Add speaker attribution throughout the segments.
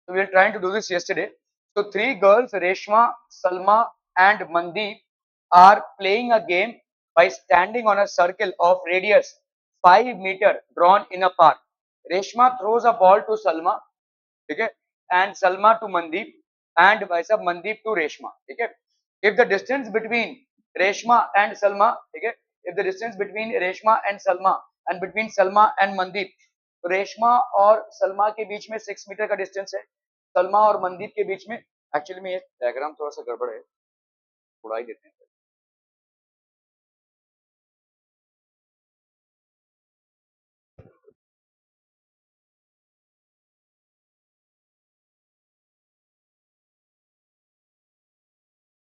Speaker 1: So we were trying to do this yesterday. So three girls, Reshma, Salma, and Mandeep, are playing a game by standing on a circle of radius 5 meter drawn in a park. Reshma throws a ball to Salma, okay, and Salma to Mandeep, and vice versa Mandeep to Reshma. Okay. If the distance between Reshma and Salma, okay, if the distance between Reshma and Salma and between Salma and Mandeep, तो रेशमा और सलमा के बीच में 6 metre का distance है, सलमा और मनदीप के बीच में, एक्चुअली में ये डायग्राम थोड़ा सा गड़बड़ है, उड़ा ही देते हैं.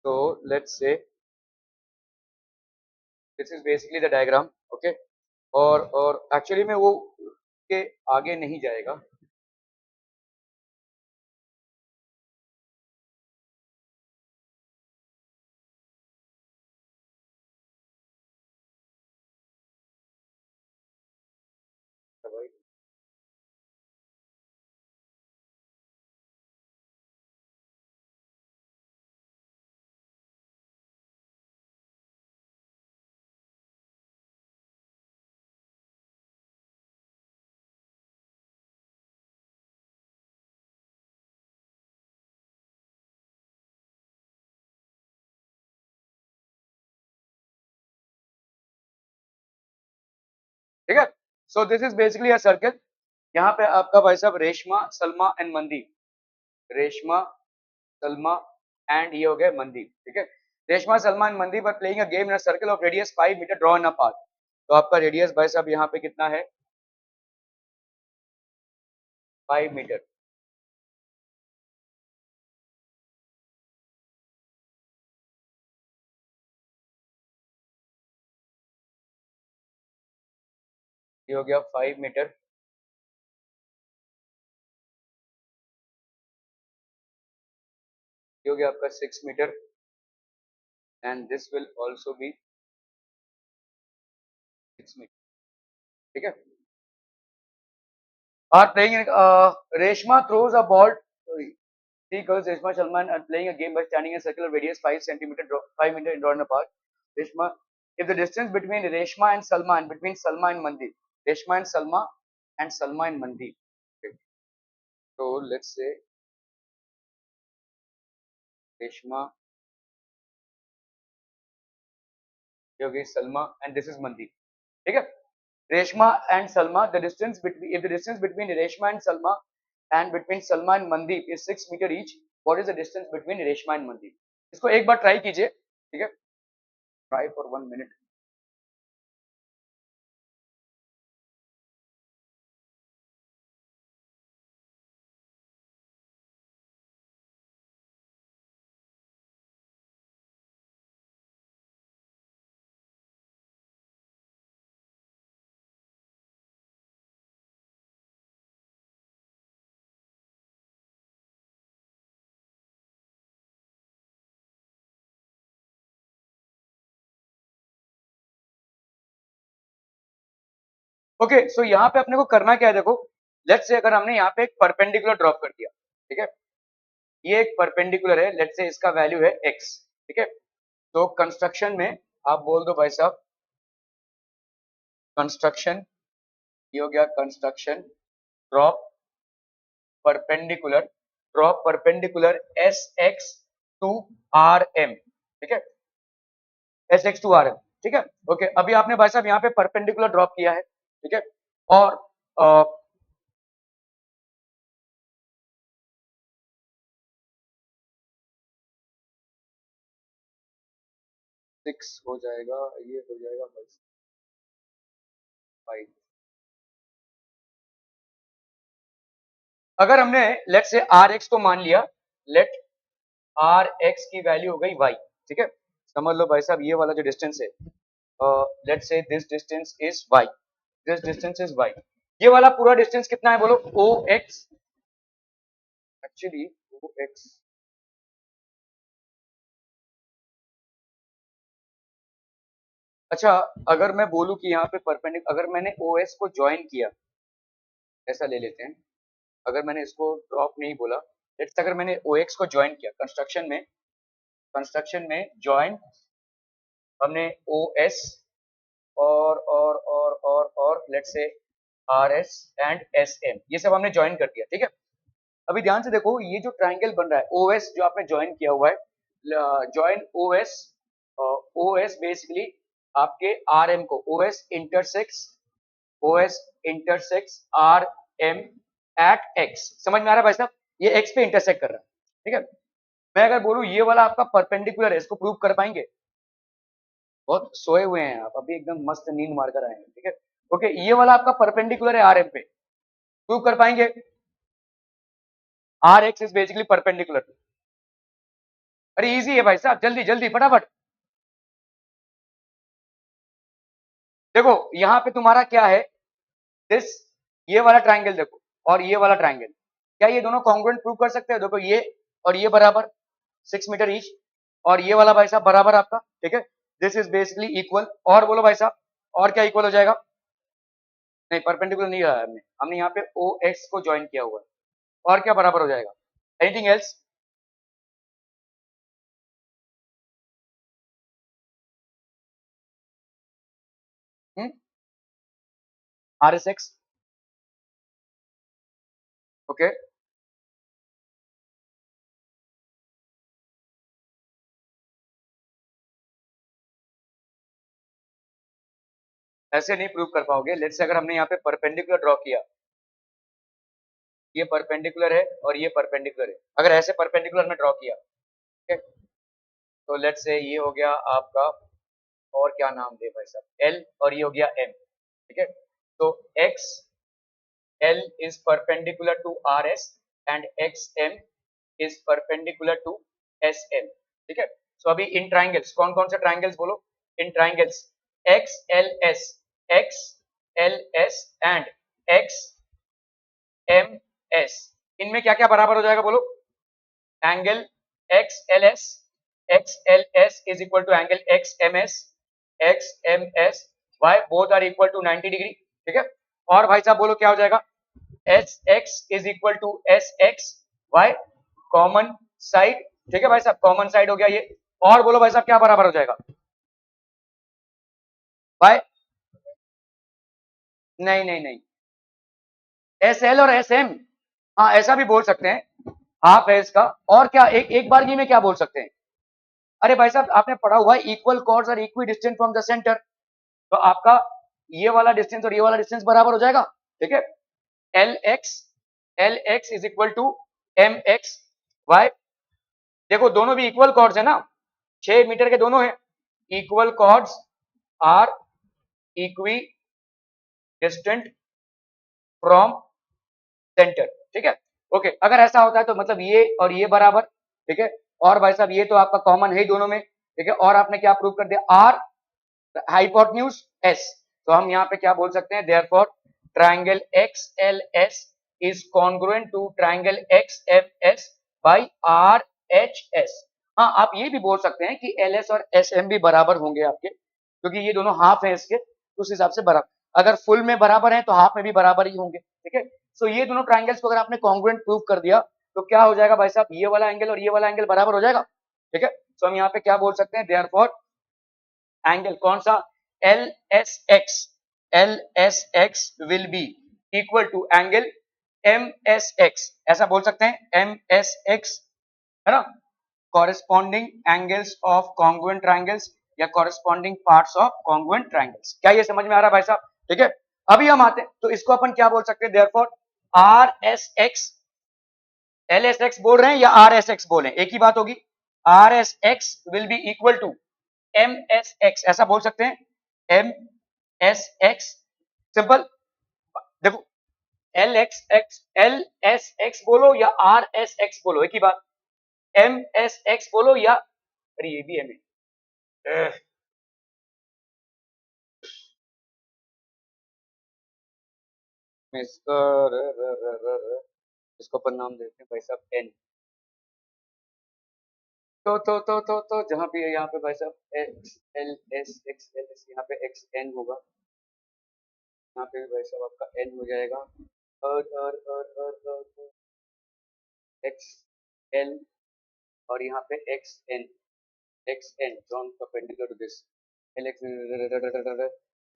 Speaker 1: तो let's say this is basically the diagram. Okay. और एक्चुअली में वो के आगे नहीं जाएगा. ठीक है. So this is basically a circle. यहाँ पे आपका भाई साहब रेशमा, सलमा एंड मनदीप, रेशमा, सलमा एंड ये हो गया मनदीप. ठीक है. Reshma, Salma and Mandeep are playing a game in a circle of radius 5 metre draw in a park. तो आपका रेडियस भाई साहब यहाँ पे कितना है? 5 मीटर. ये हो गया 5 मीटर. ये हो गया आपका 6 metre. And this will also be 6 metre. ठीक है. Are playing Reshma throws a ball. Three girls, Reshma Salman, are playing a game by standing in a circle of radius 5 centimeter, 5 meter drawn apart. Reshma, if the distance between Reshma and Salma and between Salma and Mandeep, Reshma and Salma and Mandeep. Okay. So let's say Reshma, yogi Salma, and this is Mandeep. Okay. Reshma and Salma, the distance between, if the distance between Reshma and Salma and between Salma and Mandeep is 6 meter each, what is the distance between Reshma and Mandeep? इसको एक बार try कीजिए. ठीक है. Try for 1 minute. Okay. सो यहाँ पे अपने को करना क्या है, देखो. लेट्स से अगर हमने यहाँ पे एक परपेंडिकुलर ड्रॉप कर दिया. ठीक है. ये एक परपेंडिकुलर है. लेट्स से इसका वैल्यू है x. ठीक है. तो कंस्ट्रक्शन में आप बोल दो भाई साहब, कंस्ट्रक्शन, ये हो गया construction drop perpendicular, drop perpendicular S X to R M. ठीक है. S X to R M. ठीक है. ओके. अभी आपने भाई साहब यहाँ पे परपेंडिकुलर ड्रॉप किया है. ठीक है. और 6 हो जाएगा, ये हो जाएगा 5. अगर हमने लेट से आर एक्स को मान लिया, लेट आर एक्स की वैल्यू हो गई वाई. ठीक है. समझ लो भाई साहब ये वाला जो डिस्टेंस है, let say this distance is Y, this distance is Y. ये वाला पूरा डिस्टेंस कितना है बोलो? O X. Actually O X, अच्छा, अगर मैं बोलूं कि यहाँ पे परपेंडिकुलर, अगर मैंने ओ एस को ज्वाइन किया, ऐसा ले लेते हैं, अगर मैंने इसको ड्रॉप नहीं बोला, लेट्स अगर मैंने ओ एक्स को ज्वाइन किया कंस्ट्रक्शन में ज्वाइन हमने ओ एस और let's say R S and S M, ये सब हमने ज्वाइन कर दिया, ठीक है। अभी ध्यान से देखो, ये जो ट्राइंगल बन रहा है ओ एस जो आपने ज्वाइन किया हुआ है, ज्वाइन ओ एस बेसिकली आपके आर एम को O S intersects R M at X, समझ में आ रहा है भाई साहब, ये एक्स पे इंटरसेक्ट कर रहा है, ठीक है। मैं अगर बोलूं ये वाला आपका परपेंडिकुलर है, इसको प्रूव कर पाएंगे? बहुत सोए हुए हैं आप, अभी एकदम मस्त नींद मारकर आए हैं, ठीक है। ओके, ये वाला आपका परपेंडिकुलर है आर एम पे, प्रूव कर पाएंगे? R X is basically perpendicular. अरे इजी है भाई साहब, जल्दी जल्दी फटाफट। देखो यहां पे तुम्हारा क्या है, दिस, ये वाला ट्राइंगल देखो और ये वाला ट्राइंगल, क्या ये दोनों कॉन्ग्रुएंट प्रूव कर सकते हैं? देखो ये और ये बराबर 6 मीटर ईच, और ये वाला भाई साहब बराबर आपका, ठीक है, दिस इज बेसिकली इक्वल। और बोलो भाई साहब, और क्या इक्वल हो जाएगा? नहीं, परपेंडिकुलर नहीं रहा है, हमने हमने यहाँ पे ओ एक्स को ज्वाइन किया हुआ है, और क्या बराबर हो जाएगा? Anything else? Are S x, okay. ऐसे नहीं प्रूव कर पाओगे, लेट्स से अगर हमने यहाँ पे परपेंडिकुलर ड्रॉ किया, ये परपेंडिकुलर है और ये परपेंडिकुलर है, अगर ऐसे परपेंडिकुलर में ड्रॉ किया, ठीक है, तो लेट्स से ये हो गया आपका, और क्या नाम दे भाई साहब, एल, और ये हो गया एम, ठीक है। तो X L is perpendicular to R S and X M is perpendicular to S L, ठीक है। सो अभी इन ट्राइंगल्स, कौन कौन से ट्राइंगल्स बोलो? In triangles X L S and X M S, इनमें क्या क्या बराबर हो जाएगा बोलो? Angle X L S is equal to angle X M S, why both are equal to 90 degree, ठीक है। और भाई साहब बोलो क्या हो जाएगा? H X is equal to S X Y, common side, ठीक है भाई साहब, कॉमन साइड हो गया ये। और बोलो भाई साहब क्या बराबर हो जाएगा? वाई, नहीं नहीं नहीं, एस एल और एस एम, हाँ ऐसा भी बोल सकते हैं, हाफ है इसका। और क्या, एक एक बार में क्या बोल सकते हैं? अरे भाई साहब आपने पढ़ा हुआ है equal chords are equidistant from the centre, तो आपका ये वाला डिस्टेंस और ये वाला डिस्टेंस बराबर हो जाएगा, ठीक है। L X, L X is equal to M X Y, देखो दोनों भी इक्वल कॉर्ड्स है ना, 6 मीटर के दोनों है, equal chords are equidistant from centre, ठीक है। ओके, अगर ऐसा होता है तो मतलब ये और ये बराबर, ठीक है। और भाई साहब ये तो आपका कॉमन है ही दोनों में, ठीक है। और आपने क्या प्रूव कर दिया? आर हाइपोटेन्यूज एस, तो हम यहाँ पे क्या बोल सकते हैं? Therefore triangle X L S is congruent to triangle X M S by R H S. हाँ, आप ये भी बोल सकते हैं कि एल एस और एस एम भी बराबर होंगे आपके, क्योंकि ये दोनों हाफ है इसके, उस हिसाब से बराबर, अगर फुल में बराबर है तो हाफ में भी बराबर ही होंगे, ठीक है। सो ये दोनों ट्राइंगल्स को अगर आपने कॉन्ग्रुएंट प्रूव कर दिया तो क्या हो जाएगा भाई साहब? ये वाला एंगल और ये वाला एंगल बराबर हो जाएगा, ठीक है। सो हम यहाँ पे क्या बोल सकते हैं? देयरफॉर एंगल कौन सा? L S X, L S X will be equal to angle M S X, ऐसा बोल सकते हैं, एम एस एक्स, है ना, corresponding angles of congruent triangles या corresponding parts of congruent triangles. क्या ये समझ में आ रहा है भाई साहब? ठीक है। अभी हम आते हैं, तो इसको अपन क्या बोल सकते हैं? Therefore are S X, L S x बोल रहे हैं या आर एस एक्स बोल रहे हैं, एक ही बात होगी, R S X will be equal to M S X, ऐसा बोल सकते हैं, एम एस एक्स, सिंपल। देखो L X X, L S X बोलो या आर एस एक्स बोलो, एक ही बात, एम एस एक्स बोलो या, अरे ये भी एम है, इसको इसको अपन नाम देते हैं भाई साहब एन, तो जहां भी है यहाँ पे भाई साहब x L S X L S, यहाँ पे एक्स एन होगा, यहाँ पे भी भाई साहब आपका एन हो जाएगा, और एक्स एल और यहाँ पे X N drawn perpendicular to this L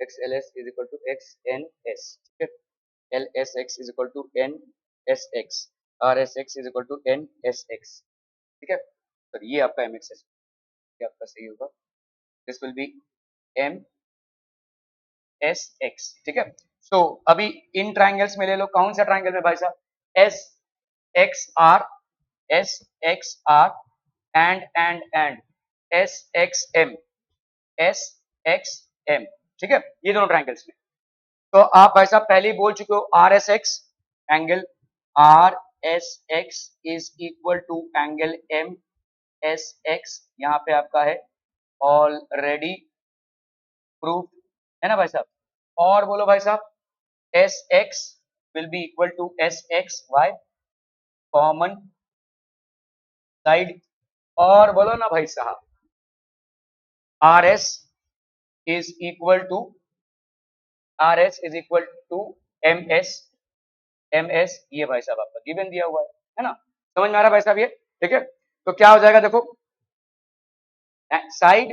Speaker 1: X L S is equal to X N S, ठीक है। L S X is equal to N S X, R S X is equal to N S X, ठीक है। तो ये आपका M x S, ये आपका सही होगा। This will be M S X, ठीक है। सो अभी इन ट्राइंगल्स में ले लो, कौन सा ट्राइंगल में भाई साहब, S X R, S X R and S X M, S X M, ठीक है, ये दोनों ट्राइंगल्स में। तो आप भाई साहब पहले ही बोल चुके हो R S X angle, R S X is equal to angle M S X, यहाँ पे आपका है ऑलरेडी प्रूफ, है ना भाई साहब। और बोलो भाई साहब S X will be equal to S X Y, common side. और बोलो ना भाई साहब R S is equal to, R S is equal to M S, M S ये भाई साहब आपका गिवन दिया हुआ है ना, समझ में आ रहा है भाई साहब ये, ठीक है। तो क्या हो जाएगा देखो, side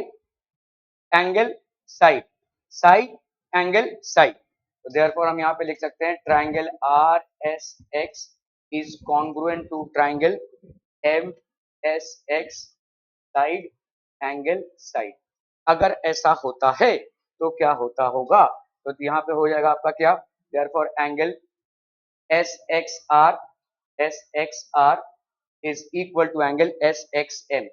Speaker 1: angle side, side angle side, तो देयरफॉर हम यहाँ पे लिख सकते हैं triangle R S X is congruent to triangle M S X side angle side. अगर ऐसा होता है तो क्या होता होगा, तो यहाँ पे हो जाएगा आपका क्या, therefore angle S X R, S X R is equal to angle S X M,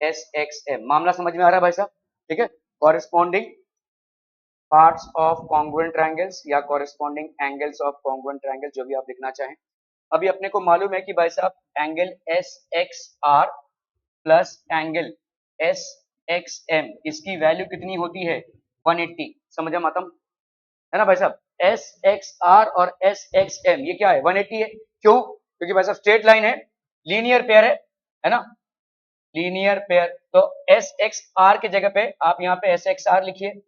Speaker 1: S X M. मामला समझ में आ रहा है भाई साहब, ठीक है। Corresponding parts of congruent triangles या corresponding angles of congruent triangle, जो भी आप लिखना चाहें। अभी अपने को मालूम है कि भाई साहब angle S X R plus angle S X M, इसकी वैल्यू कितनी होती है 180, समझा मातम, है ना भाई साहब। एस एक्स आर और एस एक्स एम ये क्या है 180 है, क्यों, क्योंकि भाई साहब स्ट्रेट लाइन है, लीनियर पेयर है ना, लीनियर पेयर। तो एस एक्स आर के जगह पे आप यहाँ पे एस एक्स आर लिखिए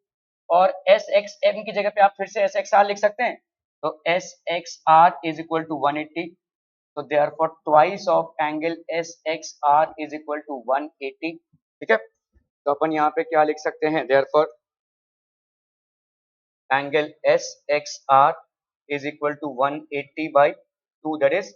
Speaker 1: और एस एक्स एम की जगह पे आप फिर से एस एक्स आर लिख सकते हैं। तो S X R is equal to 180, तो therefore twice of angle S X R is equal to 180, ठीक है। तो अपन यहाँ पे क्या लिख सकते हैं, therefore angle SXR is equal to 180 by 2, that is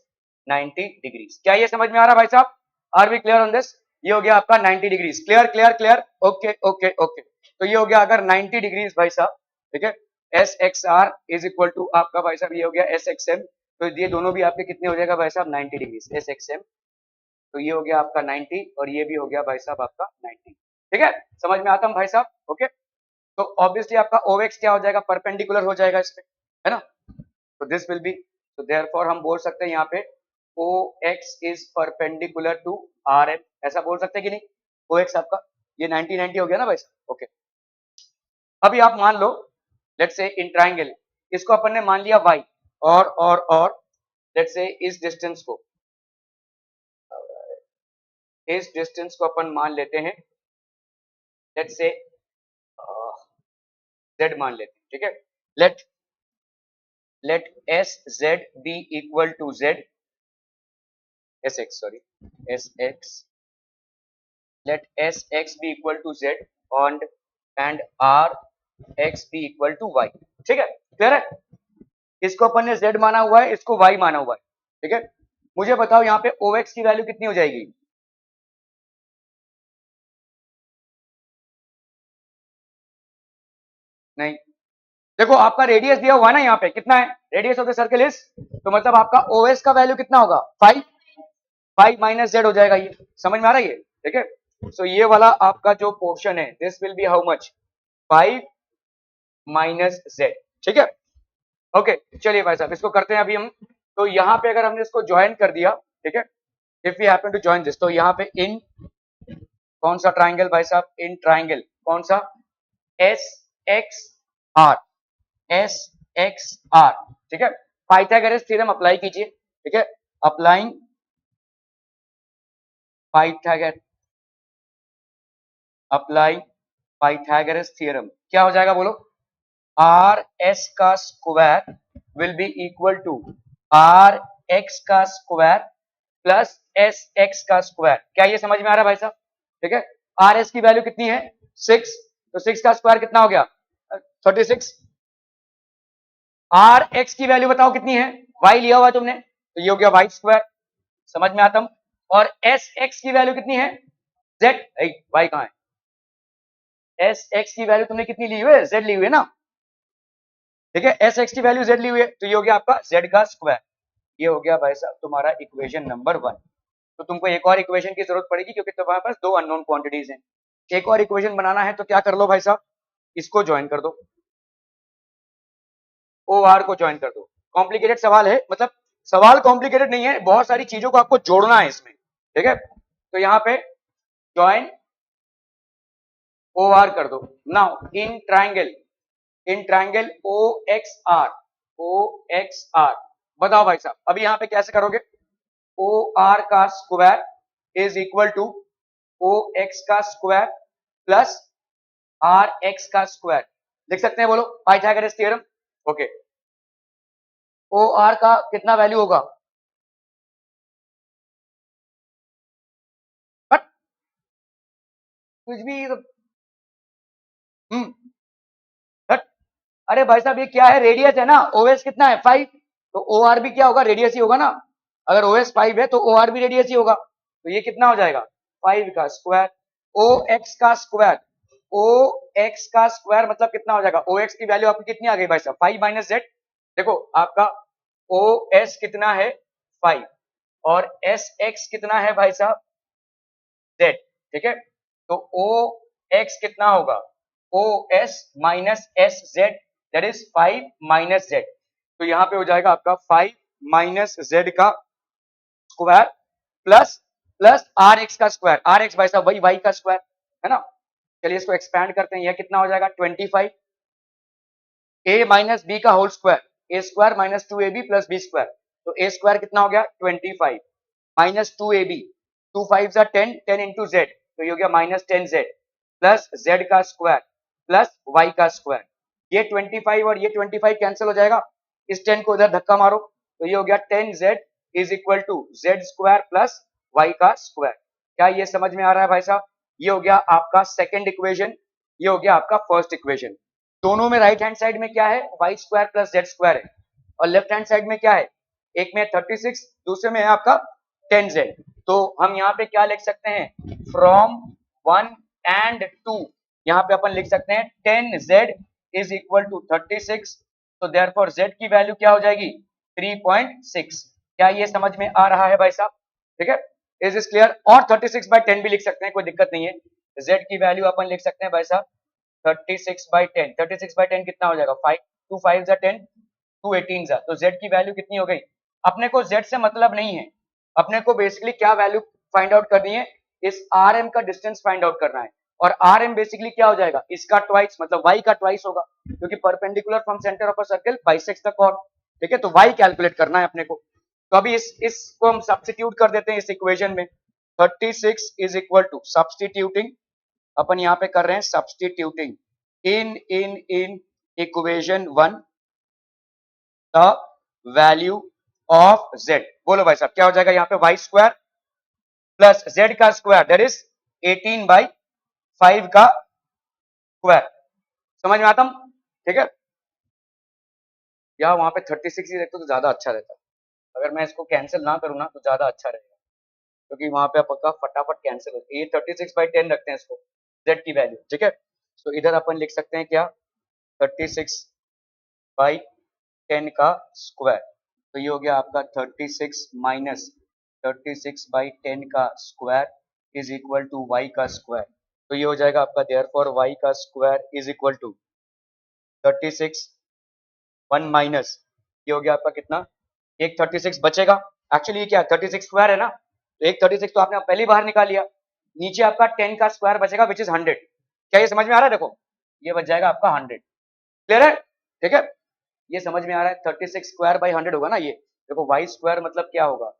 Speaker 1: 90 degrees। क्या ये समझ में आ रहा भाई साहब, are we clear on this, ये हो गया आपका 90 degrees, clear clear clear, okay okay okay. तो ये हो गया अगर 90 डिग्रीज भाई साहब, ठीक है, S X R is equal to आपका भाई साहब ये हो गया एस एक्स एम, तो ये दोनों भी आपके कितने हो जाएगा भाई साहब 90 डिग्रीज एस एक्स एम, तो ये हो गया आपका 90 और ये भी हो गया भाई साहब आपका 90, ठीक है, समझ में आता है भाई साहब, ओके। तो ऑब्वियसली आपका OX क्या हो जाएगा, परपेंडिकुलर हो जाएगा इस पे, है ना। तो दिस विल बी, तो देयरफॉर हम बोल सकते हैं यहाँ पे OX is perpendicular to RM, ऐसा बोल सकते हैं कि नहीं, OX आपका ये 90 90 हो गया ना भाई, ओके। अभी आप मान लो लेट्स से इन ट्राइंगल इसको अपन ने मान लिया y, और लेट्स से इस डिस्टेंस को अपन मान लेते हैं, लेट्स से z मान लेते हैं, ठीक है। Let S Z be equal to Z S X, sorry S X, let S X be equal to Z and R X be equal to Y, ठीक है, क्लियर है। इसको अपन ने जेड माना हुआ है, इसको वाई माना हुआ है, ठीक है। मुझे बताओ यहाँ पे ओ एक्स की वैल्यू कितनी हो जाएगी, नहीं, देखो आपका रेडियस दिया हुआ है ना, यहाँ पे कितना है radius of the circle is, तो मतलब आपका ओ एस का वैल्यू कितना होगा 5, 5 माइनस जेड हो जाएगा, ये समझ में आ रहा है ये, ठीक है। सो ये वाला आपका जो पोर्शन है this will B how much 5 minus Z, ठीक है, ओके। चलिए भाई साहब इसको करते हैं अभी हम, तो यहाँ पे अगर हमने इसको ज्वाइन कर दिया, ठीक है, if we happen to join this, तो यहाँ पे इन कौन सा ट्राइंगल भाई साहब, इन ट्राइंगल कौन सा S X R, S X R, ठीक है, पाइथागोरस थ्योरम अप्लाई कीजिए, ठीक है, applying Pythagoras, apply Pythagoras theorem, क्या हो जाएगा बोलो, आर एस का square will be equal to R X का स्क्वायर प्लस एस एक्स का स्क्वायर। क्या ये समझ में आ रहा है भाई साहब? ठीक है, आर एस की वैल्यू कितनी है 6, तो 6 का स्क्वायर कितना हो गया 36। आर एक्स की वैल्यू बताओ कितनी है, वाई लिया हुआ है तुमने, तो ये हो गया वाई स्क्वायर, समझ में आता हूं। और एस एक्स की वैल्यू कितनी है जेड, वाई कहां है, एस एक्स की वैल्यू तुमने कितनी ली हुई है, जेड ली हुई है ना, ठीक है, एस एक्स की वैल्यू जेड ली हुई है, तो ये हो गया आपका जेड का स्क्वायर। ये हो गया भाई साहब तुम्हारा इक्वेशन नंबर 1। तो तुमको एक और इक्वेशन की जरूरत पड़ेगी क्योंकि तुम्हारे पास दो अननोन क्वांटिटीज हैं। एक और इक्वेशन बनाना है तो क्या कर लो भाई साहब, इसको ज्वाइन कर दो, ओ आर को ज्वाइन कर दो। कॉम्प्लिकेटेड सवाल है, मतलब सवाल कॉम्प्लिकेटेड नहीं है, बहुत सारी चीजों को आपको जोड़ना है इसमें, ठीक है। तो यहाँ पे ज्वाइन ओ आर कर दो। Now in triangle O X R, O X R, बताओ भाई साहब अभी यहाँ पे कैसे करोगे, ओ आर का square is equal to O X का स्क्वायर प्लस आर एक्स का स्क्वायर, लिख सकते हैं, बोलो Pythagoras theorem. Okay, O R का कितना वैल्यू होगा, बट कुछ भी हम्म बट, अरे भाई साहब ये क्या है, रेडियस है ना, ओएस कितना है 5, तो ओ आर भी क्या होगा, रेडियस ही होगा ना। अगर ओएस 5 है तो ओ आर भी रेडियस ही होगा, तो ये कितना हो जाएगा 5 का स्क्वायर, ओ एक्स का स्क्वायर, ओ एक्स का स्क्वायर मतलब कितना हो जाएगा, ओ एक्स की वैल्यू आपकी कितनी आ गई भाई साहब 5 माइनस जेड। देखो आपका ओ एस कितना है 5 और एस एक्स कितना है भाई साहब जेड, ठीक है। तो ओ एक्स कितना होगा, O S minus S Z, that is 5 minus Z. तो यहां पे हो जाएगा आपका 5 माइनस जेड का square plus plus R X का स्क्वायर, आर एक्स भाई साहब वही वाई का स्क्वायर है ना। चलिए इसको एक्सपैंड करते हैं, यह कितना हो जाएगा 25 ए माइनस बी का whole square, A square minus 2ab plus B square, तो ए स्क्वायर कितना हो गया 25 माइनस 2ab, 2 5 जा 10, 10 इंटू जेड, तो ये हो गया माइनस 10 जेड प्लस जेड का स्क्वायर प्लस वाई का स्क्वायर। ये 25 और ये 25 कैंसिल हो जाएगा, इस 10 को इधर धक्का मारो, तो ये हो गया 10 Z is equal to Z square plus Y का स्क्वायर। क्या ये समझ में आ रहा है भाई साहब? ये हो गया आपका सेकेंड इक्वेशन, ये हो गया आपका फर्स्ट इक्वेशन। दोनों में राइट हैंड साइड में क्या है, Y square plus Z square है, और लेफ्ट हैंड साइड में क्या है, एक में 36, दूसरे में है आपका 10z। तो हम यहाँ पे क्या लिख सकते हैं, फ्रॉम 1 एंड 2, यहाँ पे अपन लिख सकते हैं 10z इज इक्वल टू 36, तो देयरफॉर z की वैल्यू क्या हो जाएगी 3.6। क्या ये समझ में आ रहा है भाई साहब? ठीक है, इज इज क्लियर। और 36/10 भी लिख सकते हैं, कोई दिक्कत नहीं है। z की वैल्यू अपन लिख सकते हैं भाई साहब 36/10, 36/10 कितना हो जाएगा 5, 2 5 जा 10, 2 18 जा, तो z की वैल्यू कितनी हो गई। अपने को z से मतलब नहीं है, अपने को बेसिकली क्या वैल्यू फाइंड आउट करनी है, इस आर एम का डिस्टेंस फाइंड आउट करना है। और आर एम बेसिकली क्या हो जाएगा, इसका ट्वाइस मतलब y का ट्वाइस होगा, क्योंकि perpendicular from centre of a circle bisects the chord, ठीक है। तो y कैलकुलेट करना है अपने को, तो अभी इसको हम सब्स्टिट्यूट कर देते हैं इस इक्वेशन में। 36 इज इक्वल टू सब्स्टिट्यूटिंग, अपन यहाँ पे कर रहे हैं substituting in equation 1 the value of z। बोलो भाई साहब क्या हो जाएगा यहाँ पे, वाई स्क्वायर प्लस जेड का स्क्वायर दैट इज 18/5 का स्क्वायर। समझ में आता हूं, ठीक है। या वहां पे 36 ही रखते तो ज्यादा अच्छा रहता, अगर मैं इसको कैंसिल ना करूँ ना तो ज्यादा अच्छा रहेगा, क्योंकि वहां पे आपका फटाफट कैंसिल हो, ये 36/10 रखते हैं इसको z की वैल्यू, ठीक है। तो इधर अपन लिख सकते हैं क्या 36/10 का स्क्वायर, तो ये हो गया आपका 36 माइनस 36/10 का square is equal to Y का स्क्वायर, तो ये हो जाएगा आपका देयरफॉर वाई का square is equal to 36 1 minus, ये हो गया आपका कितना, एक 36 बचेगा, एक्चुअली ये क्या 36 स्क्वायर है ना, तो एक 36 तो आपने पहले बाहर निकाल लिया, नीचे आपका 10 का स्क्वायर बचेगा विच इज 100। क्या ये समझ में आ रहा है, देखो ये बच जाएगा आपका 100, क्लियर है, ठीक है। ये समझ में आ रहा है 36 स्क्वायर बाई 100 होगा ना, ये देखो वाई स्क्वायर मतलब क्या होगा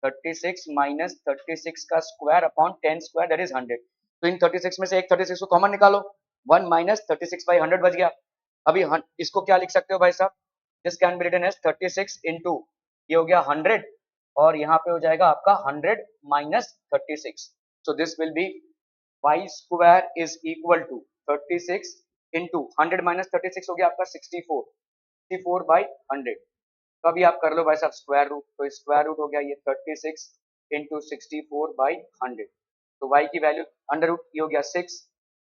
Speaker 1: 36 माइनस 36 का square upon 10 square that is 100। तो इन 36 में से एक 36 को कॉमन निकालो, 1 माइनस 36/100 बच गया। अभी इसको क्या लिख सकते हो भाई साहब, this can be written as 36 into ये हो गया 100 और यहाँ पे हो जाएगा आपका 100 minus 36. So this will be y square is equal to 36 into 100 minus 36 हो गया आपका 64, 64 बाई 100. तो अभी आप कर लो भाई साहब स्क्वायर रूट, तो स्क्वायर रूट हो गया ये 36 इंटू 64 बाई 100. तो y की वैल्यू अंडर रूट ये हो गया 6,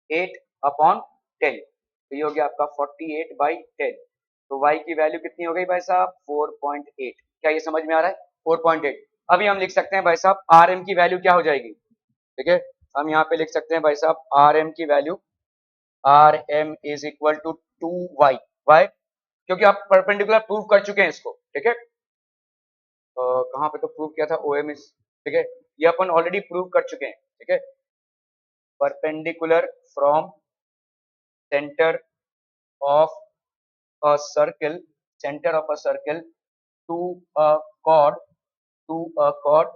Speaker 1: 8 अपॉन 10, तो ये हो गया आपका 48 बाई 10. तो y की वैल्यू कितनी हो गई भाई साहब 4.8. क्या ये समझ में आ रहा है 4.8. अभी हम लिख सकते हैं भाई साहब rm की वैल्यू क्या हो जाएगी, ठीक है, हम यहाँ पे लिख सकते हैं भाई साहब rm की value rm is equal to 2y. Why क्योंकि आप परपेंडिकुलर प्रूव कर चुके हैं इसको, ठीक है, कहाँ पे तो प्रूव किया था OM इज, ठीक है, ये अपन ऑलरेडी प्रूव कर चुके हैं, ठीक है, perpendicular from centre of a circle, centre of a circle to a chord, to a chord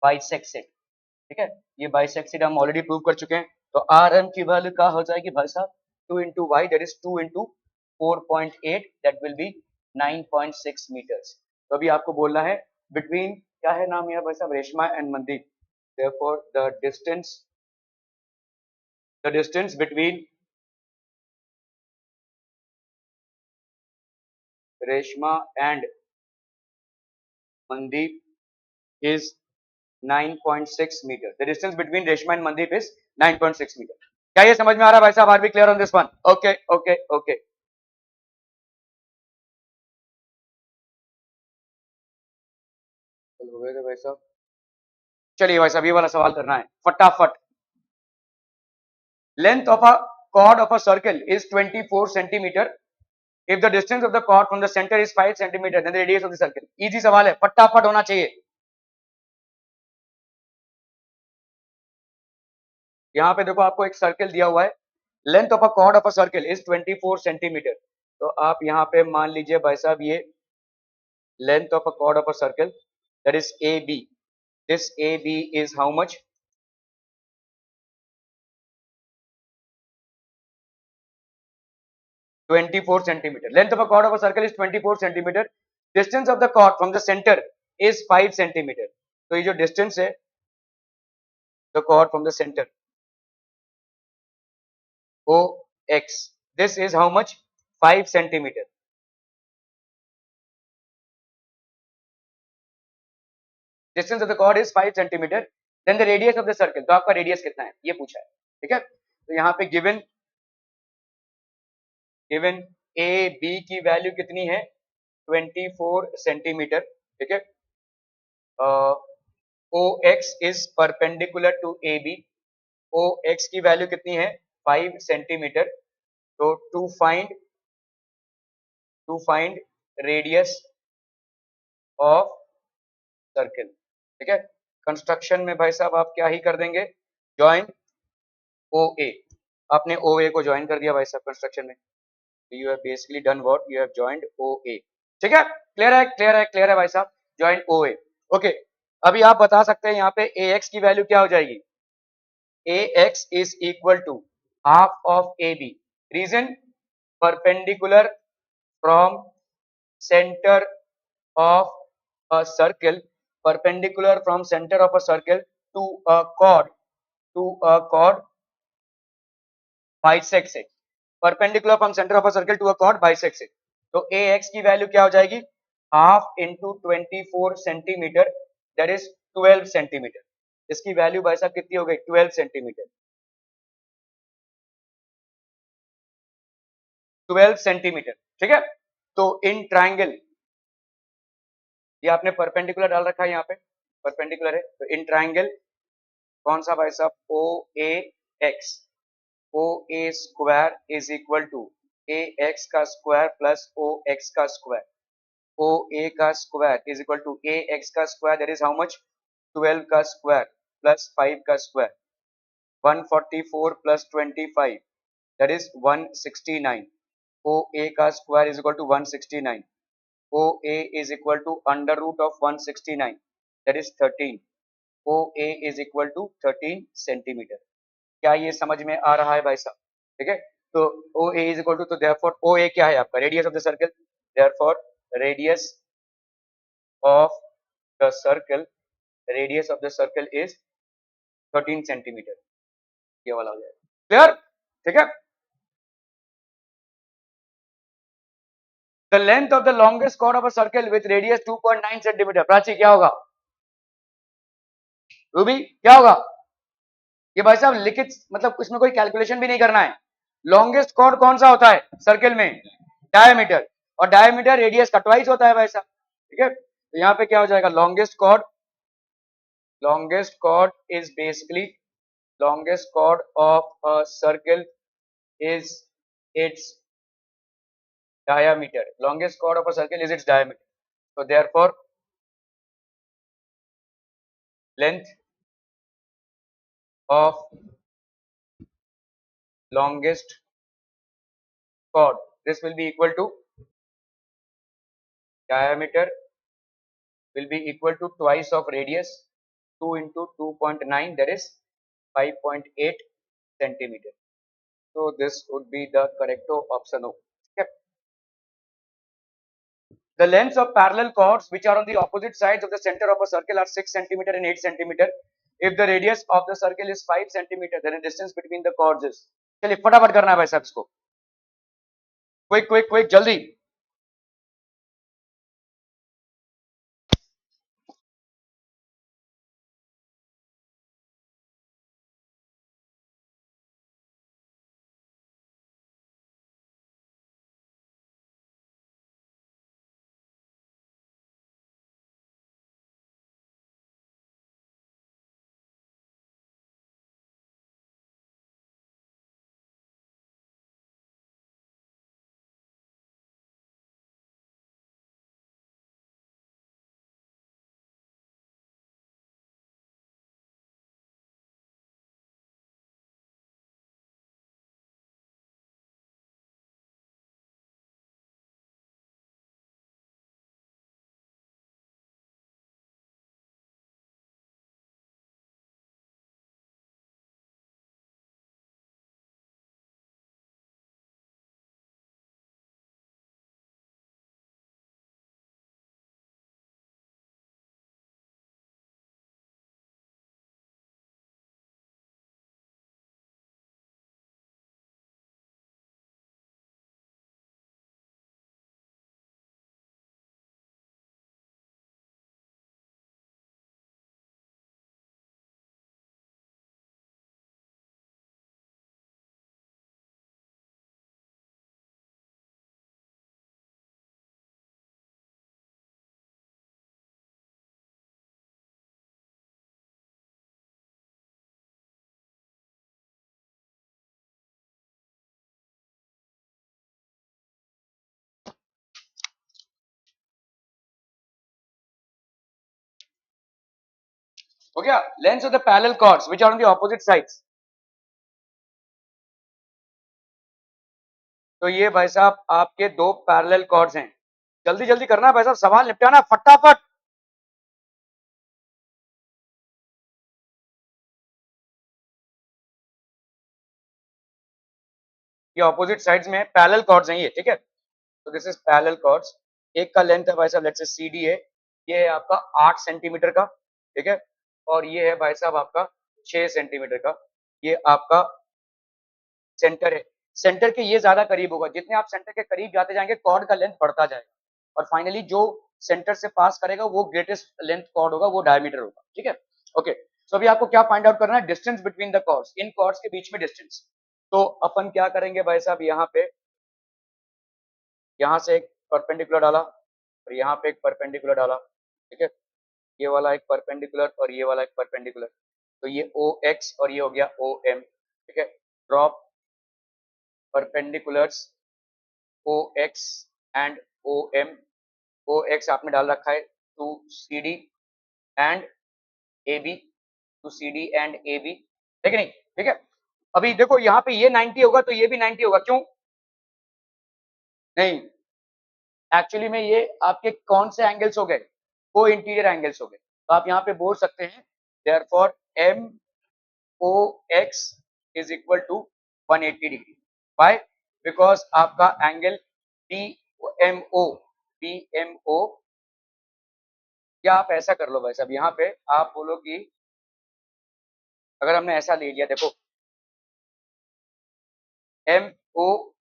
Speaker 1: bisected, ठीक है, ये बाइसेक्टेड हम ऑलरेडी प्रूव कर चुके हैं. तो आर एम की वैल्यू क्या हो जाएगी भाई साहब 2 into Y that is 2 into 4.8 that will be 9.6 metres. तो अभी आपको बोलना है बिटवीन, क्या है नाम यह भाई साहब, Reshma and Mandeep. therefore the distance between Reshma and Mandeep is 9.6 meter. The distance between Reshma and Mandeep is 9.6 meter. क्या ये समझ में आ रहा है भाई साहब? Are we clear on this one? Okay, okay, okay. हो गए थे भाई साहब. चलिए भाई साहब ये वाला सवाल करना है फटाफट. Length of a chord of a circle is 24 centimeter. If the distance of the chord from the center is 5 centimeter, then the radius of the circle. Easy सवाल है, फटाफट होना चाहिए. यहाँ पे देखो आपको एक सर्कल दिया हुआ है. Length of a cord of a circle is 24 centimetre. तो आप यहाँ पे मान लीजिए भाई साहब ये length of a chord of a circle that is AB. This AB is how much? 24 centimeter. Length of a chord of a circle is 24 centimeter. Distance of the chord from the center is 5 centimeter. तो ये जो distance है the chord from the center OX, this is how much? 5 centimeter. Distance of the chord is 5 centimeter. Then the radius of the circle. तो आपका radius कितना है ये पूछा है, ठीक है. तो यहाँ पे given ए बी की वैल्यू कितनी है 24 सेंटीमीटर, ठीक है. O X is perpendicular to A B. O X की वैल्यू कितनी है 5 सेंटीमीटर. तो to find radius of circle, ठीक है. कंस्ट्रक्शन में भाई साहब आप क्या ही कर देंगे, ज्वाइन ओ ए. आपने ओ ए को ज्वाइन कर दिया भाई साहब कंस्ट्रक्शन में. You have basically done what, you have joined O A. ठीक है, क्लियर है, क्लियर है, क्लियर है भाई साहब, जॉइंड ओ ए. ओके, अभी आप बता सकते हैं यहाँ पे ए एक्स की वैल्यू क्या हो जाएगी. A X is equal to half of A B. Reason perpendicular from centre of a circle, perpendicular from centre of a circle to a chord, to a chord bisects it. Perpendicular from center of a circle to a chord bisects it. तो ax की value क्या हो जाएगी half into 24 centimetre that is 12 centimetre. इसकी value भाई साहब कितनी हो गई 12 सेंटीमीटर. 12 सेंटीमीटर, ठीक है. तो इन ट्राइंगल, ये आपने परपेंडिकुलर डाल रखा है यहाँ पे, परपेंडिकुलर है. तो इन ट्राइंगल कौन सा भाई साहब O A X, O A square is equal to A X का स्क्वायर प्लस ओ एक्स का स्क्वायर. ओ ए का square is equal to A X का square that is how much 12 का स्क्वायर प्लस 5 का square. 144 plus 25 that is 169. O A का square is equal to 169. O A is equal to under root of 169 that is 13. O A is equal to 13 centimetre. क्या ये समझ में आ रहा है भाई साहब, ठीक है. तो ओ ए इज इक्वल टू, तो देयरफॉर ओ ए क्या है आपका radius of the circle. Therefore radius of the circle, radius of the circle is 13 centimeter. ये वाला हो जाएगा. Clear? ठीक है. The length of the longest chord of a circle with radius 2.9 centimeter. Prachi क्या होगा? रूबी क्या होगा? ये भाई साहब लिखित, मतलब इसमें कोई कैलकुलेशन भी नहीं करना है. लॉन्गेस्ट कॉर्ड कौन सा होता है सर्कल में? डायमीटर. और डायमीटर रेडियस का ट्वाइस होता है भाई साहब. ठीक है. तो यहाँ पे क्या हो जाएगा? longest chord is basically longest chord of a circle is its diameter. Longest chord of a circle is its diameter. So therefore length of longest chord, this will be equal to diameter will be equal to twice of radius, 2 into 2.9, that is 5.8 centimeter. So this would be the correct option O. Okay. The lengths of parallel chords which are on the opposite sides of the center of a circle are 6 centimeter and 8 centimeter. If the radius of the circle is 5 centimeter, then the distance between the chords is. चलिए फटाफट करना है भाई साहब इसको. Quick जल्दी. हो गया. Lengths of the parallel chords which are on the opposite sides. तो ये भाई साहब आपके दो पैरेलल कॉर्ड्स हैं. जल्दी जल्दी करना है भाई साहब, सवाल निपटाना फटाफट. ये ऑपोजिट साइड्स में पैरेलल कॉर्ड्स हैं ये. ठीक है. तो दिस इज पैरेलल कॉर्ड्स. एक का लेंथ है भाई साहब लेट्स से CD है, ये है आपका 8 सेंटीमीटर का. ठीक है. और ये है भाई साहब आपका 6 सेंटीमीटर का. ये आपका सेंटर है. सेंटर के ये ज्यादा करीब होगा. जितने आप सेंटर के करीब जाते जाएंगे कॉर्ड का लेंथ बढ़ता जाएगा. और फाइनली जो सेंटर से पास करेगा वो ग्रेटेस्ट लेंथ कॉर्ड होगा, वो डायमीटर होगा. ठीक है. ओके. सो अभी आपको क्या फाइंड आउट करना है? Distance between the chords. इन कॉर्ड्स के बीच में डिस्टेंस. तो अपन क्या करेंगे भाई साहब, यहाँ पे यहाँ से एक परपेंडिकुलर डाला और यहाँ पे एक परपेंडिकुलर डाला. ठीक है. ये वाला एक परपेंडिकुलर और ये वाला एक परपेंडिकुलर. तो ये OX और ये हो गया OM. ठीक है. Drop perpendiculars OX and OM. OX आपने डाल रखा है to CD and AB, to CD and AB. ठीक है नहीं? ठीक है. अभी देखो यहाँ पे ये 90 होगा तो ये भी 90 होगा. क्यों नहीं? एक्चुअली में ये आपके कौन से एंगल्स हो गए? को इंटीरियर एंगल्स हो गए. तो आप यहाँ पे बोल सकते हैं therefore MOX is equal to 180 degree. By because आपका एंगल BMO या आप ऐसा कर लो भाई साहब, यहाँ पे आप बोलो कि अगर हमने ऐसा ले लिया, देखो एम ओ,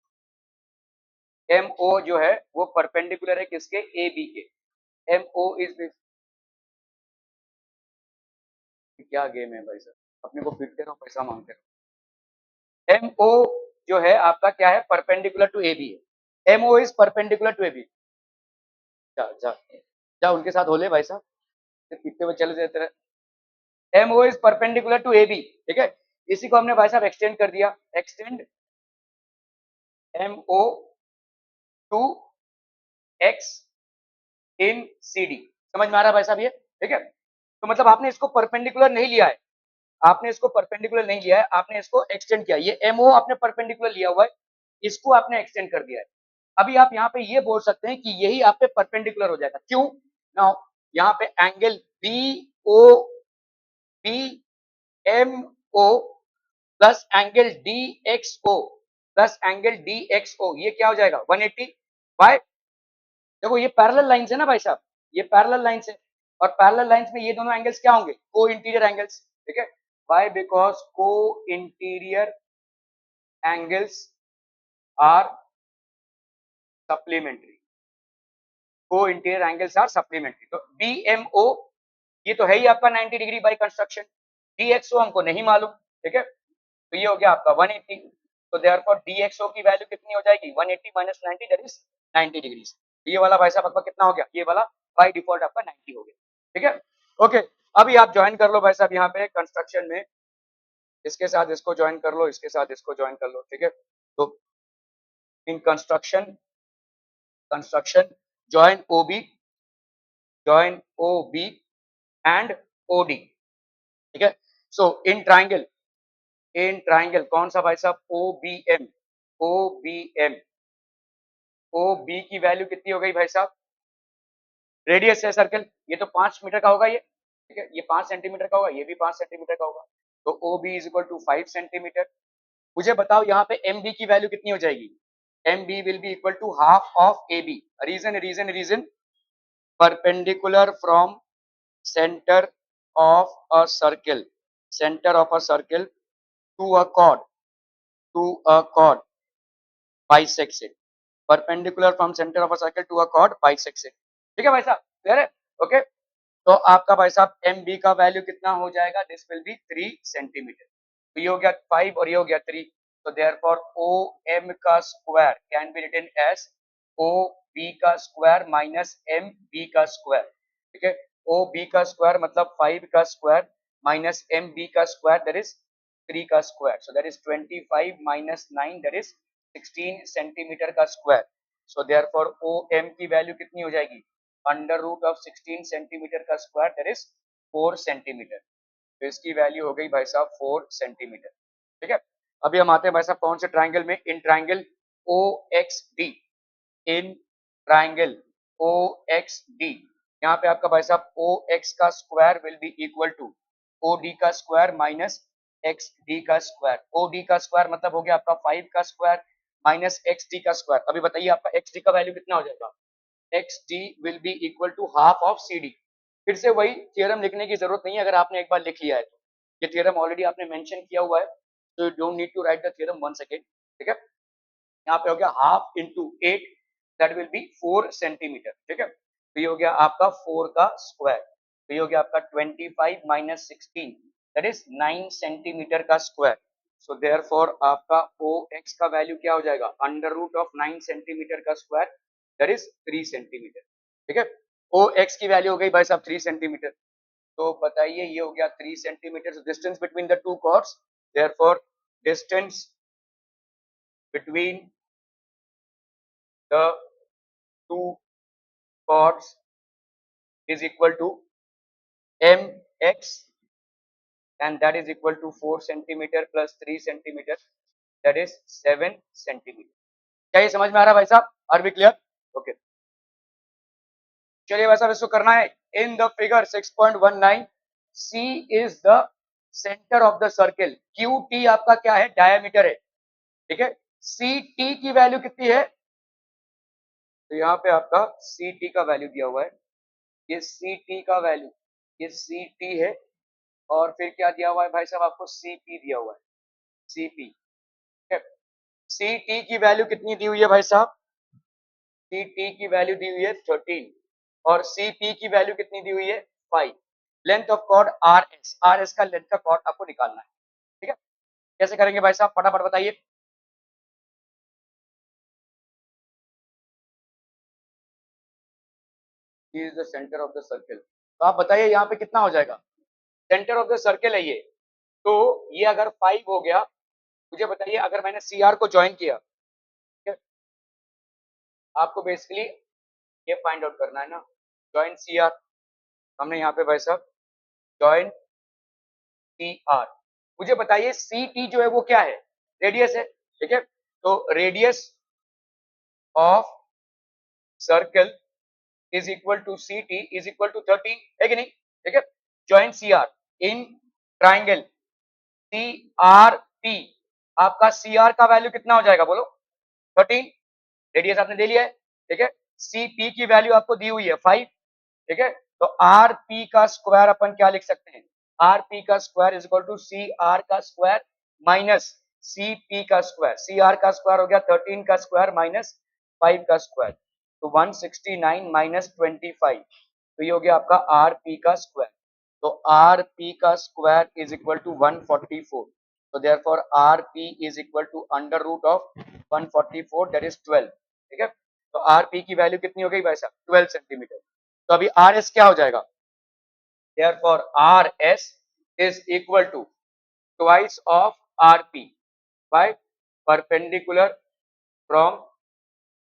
Speaker 1: एम ओ जो है वो परपेंडिकुलर है किसके, ए बी के। एम ओ इज दिस, क्या गेम है भाई साहब, अपने को पीटते रहो पैसा मांगते रहो। एम ओ जो है आपका क्या है, परपेंडिकुलर टू ए बी है। M O is perpendicular to A B. जा जा जा उनके साथ हो ले भाई साहब, पीटते हुए चले जाते रहे। M O is perpendicular to A B, ठीक है। इसी को हमने भाई साहब एक्सटेंड कर दिया, extend M O to X in C D. समझ में आ रहा है भाई साहब ये, ठीक है। तो मतलब आपने इसको परपेंडिकुलर नहीं लिया है, आपने इसको परपेंडिकुलर नहीं लिया है, आपने इसको एक्सटेंड किया। ये एमओ आपने परपेंडिकुलर लिया हुआ है, इसको आपने एक्सटेंड कर दिया है। अभी आप यहाँ पे ये बोल सकते हैं कि यही आप पे परपेंडिकुलर हो जाएगा। क्यों ना, यहाँ पे angle B O B M O plus angle D X O plus angle D X O, ये क्या हो जाएगा 180 बाय, देखो ये पैरेलल लाइंस है ना भाई साहब, ये पैरेलल लाइंस है, और पैरेलल लाइंस में ये दोनों एंगल्स क्या होंगे, को इंटीरियर एंगल्स, ठीक है। Why, because co interior angles are supplementary, co interior angles are supplementary. तो बी एम ओ ये तो है ही आपका 90 degree by construction, D X O हमको नहीं मालूम, ठीक है। तो ये हो गया आपका 180। तो देयरफॉर डी एक्स ओ की वैल्यू कितनी हो जाएगी, 180 माइनस 90 दैट इज 90 डिग्री। ये वाला भाई साहब आपका कितना हो गया, ये वाला बाय डिफॉल्ट आपका 90 हो गया, ठीक है। ओके, अभी आप ज्वाइन कर लो भाई साहब यहाँ पे कंस्ट्रक्शन में, इसके साथ इसको ज्वाइन कर लो, इसके साथ इसको ज्वाइन कर लो, ठीक है। तो in construction, construction join O B, join O B and O D, ठीक है। सो इन ट्राइंगल, इन ट्राइंगल कौन सा भाई साहब, O B M, O B M, O B की वैल्यू कितनी हो गई भाई साहब, रेडियस है सर्कल, ये तो 5 मीटर का होगा ये, ठीक है। ये 5 सेंटीमीटर का होगा, ये भी 5 सेंटीमीटर का होगा। तो O B is equal to 5 centimetre. मुझे बताओ यहाँ पे एम बी की वैल्यू कितनी हो जाएगी, M B will be equal to half of A B. Reason reason reason, perpendicular from centre of a circle, centre of a circle to a chord, to a chord bisects it, perpendicular from center of a circle to a chord bisects it, ठीक है भाई साहब, clear है, okay. तो आपका भाई साहब M B का वैल्यू कितना हो जाएगा, दिस विल बी 3 सेंटीमीटर। तो ये हो गया 5 और ये हो गया 3। तो देयरफॉर ओ एम का square can be written as O B का स्क्वायर माइनस एम बी का स्क्वायर, ठीक है। ओ बी का स्क्वायर मतलब 5 का स्क्वायर माइनस एम बी का स्क्वायर दैट इज 3 का square, so that is 25 minus 9 that is 16 centimetre का square. So therefore O M की वैल्यू कितनी हो जाएगी, अंडर रूट ऑफ 16 सेंटीमीटर का स्क्वायर दैट इज 4 सेंटीमीटर। तो इसकी वैल्यू हो गई भाई साहब 4 सेंटीमीटर, ठीक है। अभी हम आते हैं भाई साहब कौन से ट्राइंगल में, in triangle O X D, in triangle O X D. यहाँ पे आपका भाई साहब ओ एक्स का square will be equal to O D का स्क्वायर माइनस एक्स डी का स्क्वायर। ओ डी का स्क्वायर मतलब हो गया आपका 5 का स्क्वायर माइनस एक्स डी का स्क्वायर। अभी बताइए आपका एक्स डी का वैल्यू कितना हो जाएगा, X D will be equal to half of C D. फिर से वही थियरम लिखने की जरूरत नहीं है, अगर आपने एक बार लिख लिया है तो ये थियरम ऑलरेडी आपने मेंशन किया हुआ है, तो you don't need to write the theorem once again, ठीक है। यहाँ पे हो गया half into 8 that will be 4 centimetre, ठीक है। तो ये हो गया आपका 4 का स्क्वायर, तो ये हो गया आपका 25 माइनस 16 दैट इज 9 सेंटीमीटर का स्क्वायर। सो देयरफॉर आपका ओ एक्स का वैल्यू क्या हो जाएगा, अंडर रूट ऑफ 9 सेंटीमीटर का स्क्वायर दैट इज 3 सेंटीमीटर, ठीक है। ओ एक्स की वैल्यू हो गई भाई साहब 3 सेंटीमीटर। तो बताइए ये हो गया 3 centimetre distance between the two chords, therefore distance between the two chords is equal to mx and that is equal to 4 centimeter plus 3 centimeter that is 7 centimeter। क्या ये समझ में आ रहा है भाई साहब, आर बी क्लियर, ओके। चलिए भाई साहब इसको करना है। In the figure 6.19 C is the centre of the circle, Q T आपका क्या है, डायमीटर है, ठीक है। सी टी की वैल्यू कितनी है, तो यहाँ पे आपका सी टी का वैल्यू दिया हुआ है ये सी टी का वैल्यू, ये सी टी है, और फिर क्या दिया हुआ है भाई साहब आपको, सी पी दिया हुआ है, सी पी। सी टी की वैल्यू कितनी दी हुई है भाई साहब, सी टी की वैल्यू दी हुई है 13, और सी पी की वैल्यू कितनी दी हुई है 5। Length of chord R S का लेंथ का कॉर्ड आपको निकालना है, ठीक है। कैसे करेंगे भाई साहब, फटाफट बताइए। Is the centre of the circle, तो आप बताइए यहाँ पे कितना हो जाएगा, सेंटर ऑफ द सर्कल है ये, तो ये अगर 5 हो गया, मुझे बताइए अगर मैंने सी आर को ज्वाइन किया, ठीक है, आपको बेसिकली ये फाइंड आउट करना है ना, ज्वाइन सी आर, हमने यहाँ पे भाई साहब ज्वाइन सी आर, मुझे बताइए सी टी जो है वो क्या है, रेडियस है, ठीक है, तो radius of circle is equal to C T is equal to 13, है कि नहीं, ठीक है। Join C R in triangle C R P, आपका सी आर का वैल्यू कितना हो जाएगा बोलो, 13, रेडियस आपने दे लिया है, ठीक है। सी पी की वैल्यू आपको दी हुई है 5, ठीक है, तो आर पी का स्क्वायर अपन क्या लिख सकते हैं, आर पी का square is equal to C R का स्क्वायर माइनस सी पी का स्क्वायर, सी आर का स्क्वायर हो गया 13 का स्क्वायर माइनस 5 का स्क्वायर, तो 169 माइनस 25, तो ये हो गया आपका आर पी का स्क्वायर, तो आर पी का स्क्वायर इज इक्वल टू 144, तो therefore R P is equal to under root of 144 that is 12, ठीक है। तो आर पी की वैल्यू कितनी हो गई भाई साहब, 12 सेंटीमीटर। तो अभी आर एस क्या हो जाएगा, therefore R S is equal to twice of R P by perpendicular from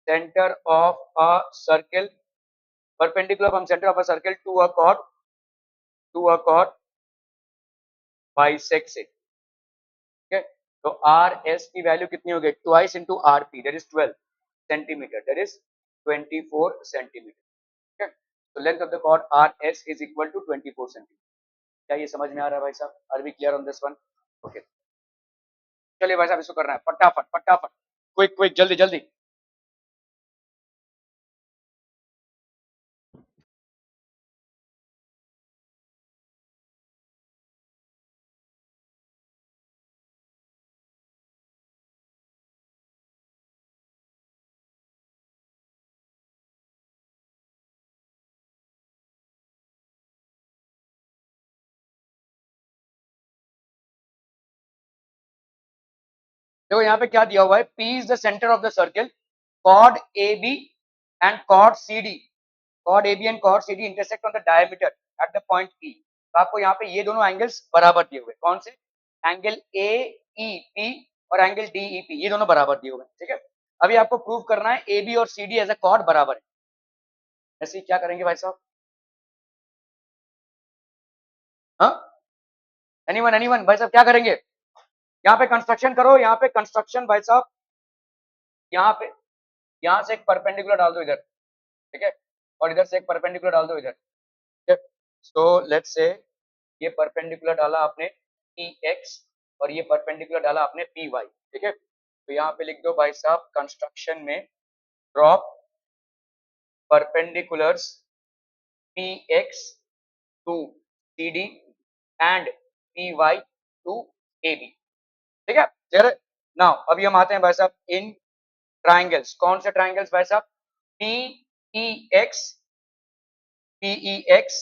Speaker 1: centre of a circle, perpendicular from center of a circle to a chord bisects it, ठीक है। तो R S की value कितनी हो गई, twice into R P that is 12 centimetre, that is 24 centimetre, ठीक है। तो length of the chord R S is equal to 24 centimetre. क्या ये समझ में आ रहा है भाई साहब, are we clear on this one, okay. चलिए भाई साहब इसको करना है फटाफट फटाफट, क्विक क्विक, जल्दी जल्दी। देखो यहाँ पे क्या दिया हुआ है, P is the centre of the circle, chord AB and chord CD, chord AB and chord CD intersect on the diameter at the point P। तो आपको यहाँ पे ये दोनों एंगल्स बराबर दिए हुए, कौन से, एंगल AEP और एंगल DEP, ये दोनों बराबर दिए हुए, ठीक है। अभी आपको प्रूव करना है AB और CD एज अ chord बराबर है, ऐसे क्या करेंगे भाई साहब, हाँ, एनीवन एनीवन भाई साहब क्या करेंगे, यहाँ पे कंस्ट्रक्शन करो, यहाँ पे कंस्ट्रक्शन भाई साहब, यहाँ पे, यहाँ से एक परपेंडिकुलर डाल दो इधर, ठीक है, और इधर से एक परपेंडिकुलर डाल दो इधर, ठीक है। सो लेट्स से ये परपेंडिकुलर डाला आपने पी एक्स और ये परपेंडिकुलर डाला आपने पी वाई, ठीक है। तो यहाँ पे लिख दो भाई साहब कंस्ट्रक्शन में drop perpendiculars P X to C D and P Y to A B, ठीक है, क्लियर है। नाउ अभी हम आते हैं भाई साहब इन ट्राइंगल्स, कौन से ट्राइंगल्स भाई साहब, P E X, P E X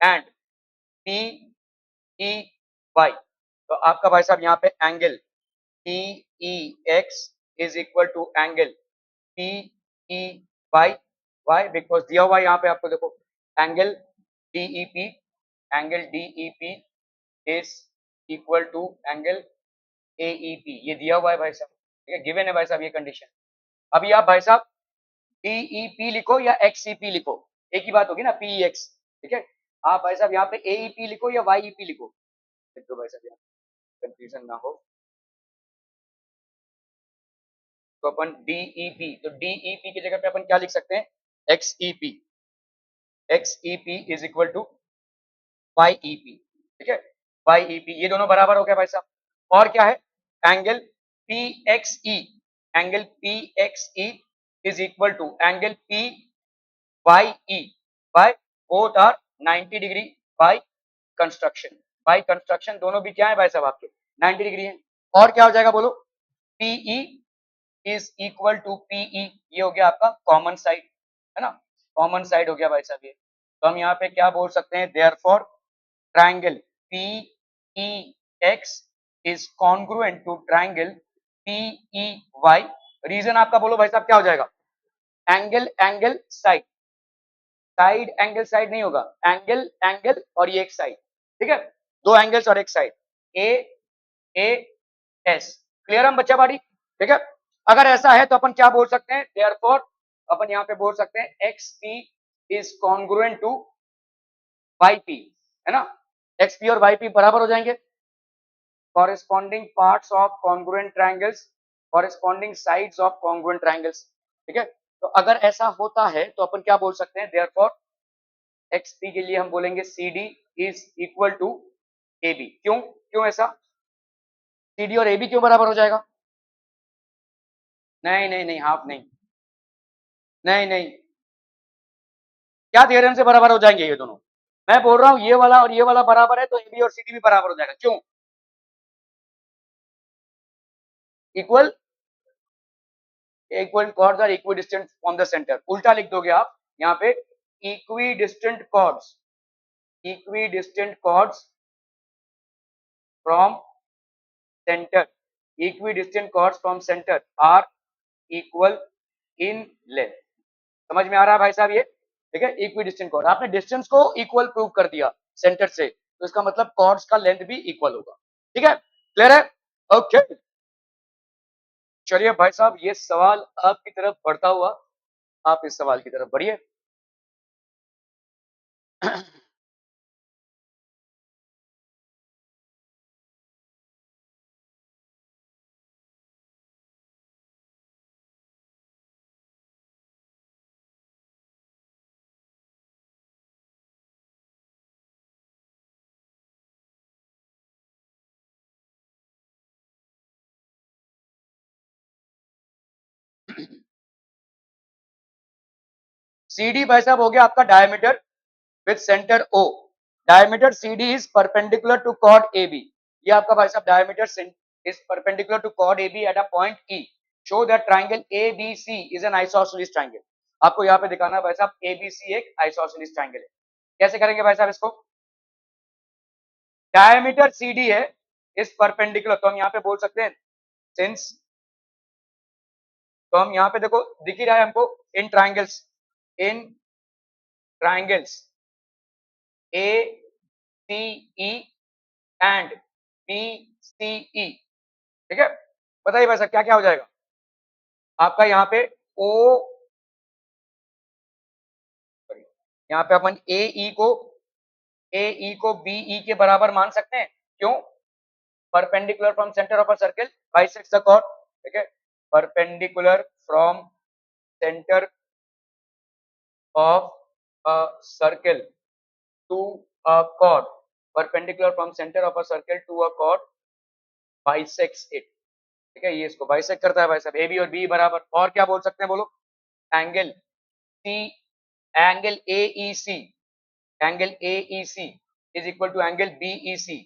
Speaker 1: and P E Y, तो आपका भाई साहब यहाँ पे angle P E X is equal to angle P E Y, why because दिया हुआ है यहाँ पे आपको, देखो angle D E P, angle D E P is equal to angle A E P, ये दिया हुआ है भाई साहब, ठीक है, गिवन है भाई साहब ये कंडीशन। अभी आप भाई साहब डीईपी लिखो या एक्सईपी लिखो, एक ही बात होगी ना, पी एक्स, ठीक है। आप भाई साहब यहाँ पे एईपी लिखो या वाईईपी लिखो, लिख दो भाई साहब, यहाँ कंफ्यूजन ना हो। तो अपन डीईपी, तो डीईपी की जगह पे अपन क्या लिख सकते हैं, एक्सईपी, एक्सईपी इज इक्वल टू वाईईपी, ठीक है, वाईईपी, ये दोनों बराबर हो गया भाई साहब। और क्या है, angle PXE, angle PXE is equal to angle P Y E by both are 90 degree by construction दोनों भी क्या है भाई साहब आपके 90 डिग्री है। और क्या हो जाएगा बोलो, P E is equal to P E, ये हो गया आपका कॉमन साइड, है ना, कॉमन साइड हो गया भाई साहब ये। तो हम यहाँ पे क्या बोल सकते हैं, therefore triangle PEX is congruent to triangle PEY। रीजन आपका बोलो भाई साहब क्या हो जाएगा, angle angle side, side angle side नहीं होगा, एंगल एंगल और ये एक साइड, ठीक है, दो एंगल्स और एक side, A A S. Clear हम बच्चा बाड़ी, ठीक है। अगर ऐसा है तो अपन क्या बोल सकते हैं, देयरफॉर अपन यहाँ पे बोल सकते हैं X P is congruent to Y P, है ना, एक्स पी और वाई पी बराबर हो जाएंगे। Corresponding parts of congruent triangles, corresponding sides of congruent triangles, ठीक है। तो अगर ऐसा होता है तो अपन क्या बोल सकते हैं, देयरफॉर एक्स पी के लिए हम बोलेंगे C D is equal to A B. क्यों क्यों ऐसा, सी डी और ए बी क्यों बराबर हो जाएगा, नहीं नहीं नहीं, हाफ नहीं, नहीं नहीं, क्या थ्योरम से बराबर हो जाएंगे ये दोनों, मैं बोल रहा हूं ये वाला और ये वाला बराबर है तो ए बी और सी डी भी बराबर हो जाएगा। क्यों, equal, equal chords are equidistant from the centre, उल्टा लिख दोगे आप यहाँ पे, equidistant chords, equidistant chords from centre, equidistant chords from centre are equal in length. समझ में आ रहा है भाई साहब ये, ठीक है, इक्वी डिस्टेंट कॉर्ड, आपने डिस्टेंस को इक्वल प्रूव कर दिया सेंटर से, तो इसका मतलब कॉर्ड्स का लेंथ भी इक्वल होगा, ठीक है, क्लियर है, ओके। चलिए भाई साहब ये सवाल आपकी तरफ बढ़ता हुआ, आप इस सवाल की तरफ बढ़िए। CD भाई साहब हो गया आपका diameter with centre O, diameter CD is perpendicular to chord AB, ये आपका भाई साहब diameter is perpendicular to chord AB at a point E, show that triangle ABC is an isosceles triangle. आपको यहाँ पे दिखाना है भाई साहब ABC एक आइसोसेलेस ट्राइंगल है। कैसे करेंगे भाई साहब इसको, डायमीटर CD है इस परपेंडिकुलर, तो हम यहाँ पे बोल सकते हैं सिंस, तो हम यहाँ पे देखो दिख ही रहा है हमको, in triangles, in triangles A C E and B C E, ठीक है, बताइए भाई साहब क्या क्या हो जाएगा आपका यहाँ पे ओ, यहाँ पे अपन ए ई को बी ई के बराबर मान सकते हैं। क्यों, perpendicular from centre of a circle bisects the chord, ठीक है, perpendicular from centre of a circle to a chord, perpendicular from centre of a circle to a chord bisects it, ठीक है, ये इसको बाइसेक्ट करता है भाई साहब, ए बी और बी बराबर। और क्या बोल सकते हैं बोलो, angle C, angle A E C, angle A E C is equal to angle B E C,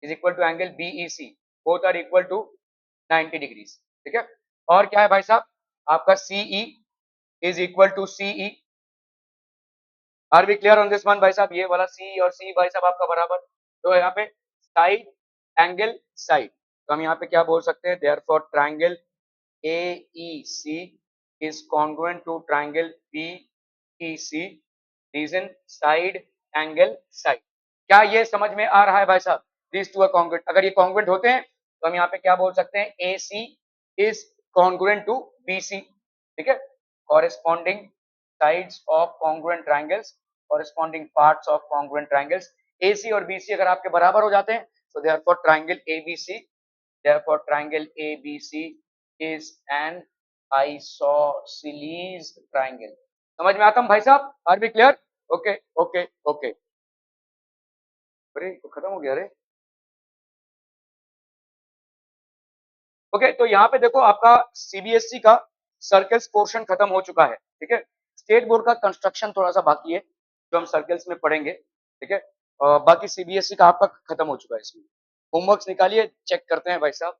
Speaker 1: is equal to angle B E C, both are equal to 90 degrees, ठीक है। और क्या है भाई साहब आपका CE is equal to CE, are be clear on this one भाई साहब, ये वाला सी और सी भाई साहब आपका बराबर, तो यहाँ पे साइड एंगल साइड, तो हम यहाँ पे क्या बोल सकते हैं, therefore triangle AEC is congruent to triangle BEC, reason side angle side। क्या ये समझ में आ रहा है भाई साहब, these two are congruent, अगर ये congruent होते हैं तो हम यहाँ पे क्या बोल सकते हैं, AC is congruent to BC, ठीक है, corresponding sides of congruent triangles, corresponding parts of congruent triangles, AC और BC अगर आपके बराबर हो जाते हैं तो therefore triangle ABC, therefore triangle ABC is an isosceles triangle। समझ में आता हूँ भाई साहब, are be clear, okay okay okay, अरे तो खत्म हो गया रे, ओके। तो यहाँ पे देखो आपका सीबीएसई का सर्कल्स पोर्शन खत्म हो चुका है, ठीक है, स्टेट बोर्ड का कंस्ट्रक्शन थोड़ा सा बाकी है, जो हम सर्कल्स में पढ़ेंगे, ठीक है। बाकी सीबीएसई का आपका खत्म हो चुका है इसमें। होमवर्क्स निकालिए, चेक करते हैं भाई साहब।